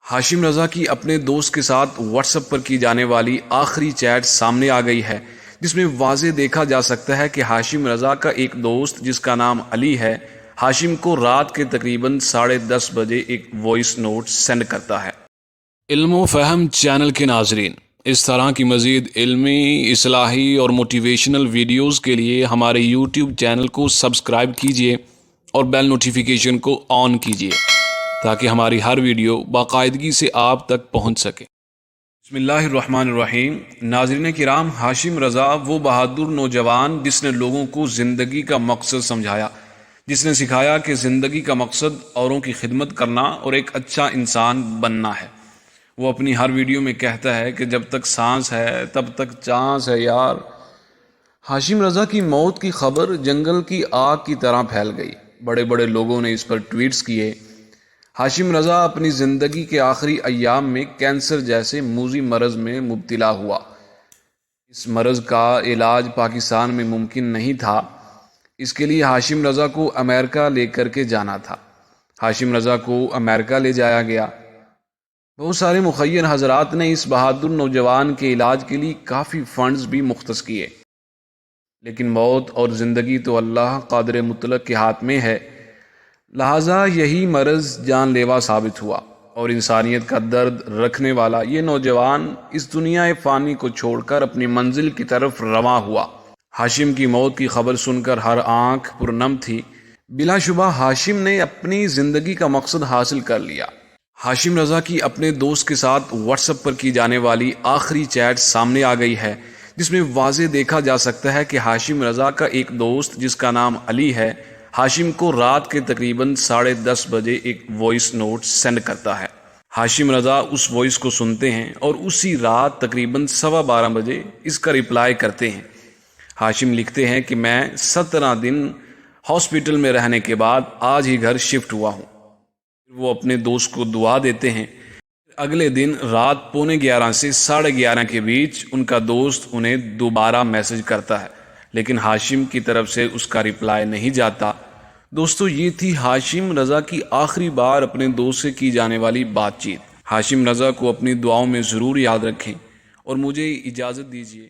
ہاشم رضا کی اپنے دوست کے ساتھ واٹس ایپ پر کی جانے والی آخری چیٹ سامنے آ گئی ہے، جس میں واضح دیکھا جا سکتا ہے کہ ہاشم رضا کا ایک دوست جس کا نام علی ہے، ہاشم کو رات کے تقریباً 10:30 بجے ایک وائس نوٹ سینڈ کرتا ہے۔ علم و فہم چینل کے ناظرین، اس طرح کی مزید علمی، اصلاحی اور موٹیویشنل ویڈیوز کے لیے ہمارے یوٹیوب چینل کو سبسکرائب کیجیے اور بیل نوٹیفیکیشن کو آن کیجیے تاکہ ہماری ہر ویڈیو باقاعدگی سے آپ تک پہنچ سکے۔ بسم اللہ الرحمن الرحیم۔ ناظرین کرام، ہاشم رضا وہ بہادر نوجوان جس نے لوگوں کو زندگی کا مقصد سمجھایا، جس نے سکھایا کہ زندگی کا مقصد اوروں کی خدمت کرنا اور ایک اچھا انسان بننا ہے۔ وہ اپنی ہر ویڈیو میں کہتا ہے کہ جب تک سانس ہے تب تک چانس ہے یار۔ ہاشم رضا کی موت کی خبر جنگل کی آگ کی طرح پھیل گئی، بڑے بڑے لوگوں نے اس پر ٹویٹس کیے۔ ہاشم رضا اپنی زندگی کے آخری ایام میں کینسر جیسے موذی مرض میں مبتلا ہوا۔ اس مرض کا علاج پاکستان میں ممکن نہیں تھا، اس کے لیے ہاشم رضا کو امریکہ لے کر کے جانا تھا۔ ہاشم رضا کو امریکہ لے جایا گیا۔ بہت سارے مخیر حضرات نے اس بہادر نوجوان کے علاج کے لیے کافی فنڈز بھی مختص کیے، لیکن موت اور زندگی تو اللہ قادر مطلق کے ہاتھ میں ہے، لہٰذا یہی مرض جان لیوا ثابت ہوا اور انسانیت کا درد رکھنے والا یہ نوجوان اس دنیا فانی کو چھوڑ کر اپنی منزل کی طرف رواں ہوا۔ ہاشم کی موت کی خبر سن کر ہر آنکھ پرنم تھی۔ بلا شبہ ہاشم نے اپنی زندگی کا مقصد حاصل کر لیا۔ ہاشم رضا کی اپنے دوست کے ساتھ واٹس ایپ پر کی جانے والی آخری چیٹ سامنے آ گئی ہے، جس میں واضح دیکھا جا سکتا ہے کہ ہاشم رضا کا ایک دوست جس کا نام علی ہے، ہاشم کو رات کے تقریباً 10:30 بجے ایک وائس نوٹ سینڈ کرتا ہے۔ ہاشم رضا اس وائس کو سنتے ہیں اور اسی رات تقریباً 12:15 بجے اس کا رپلائی کرتے ہیں۔ ہاشم لکھتے ہیں کہ میں 17 دن ہاسپٹل میں رہنے کے بعد آج ہی گھر شفٹ ہوا ہوں۔ وہ اپنے دوست کو دعا دیتے ہیں۔ اگلے دن رات 11:45 سے 11:30 کے بیچ ان کا دوست انہیں دوبارہ میسج کرتا ہے، لیکن ہاشم کی طرف سے اس کا رپلائی نہیں جاتا۔ دوستو، یہ تھی ہاشم رضا کی آخری بار اپنے دوست سے کی جانے والی بات چیت۔ ہاشم رضا کو اپنی دعاؤں میں ضرور یاد رکھیں اور مجھے اجازت دیجیے۔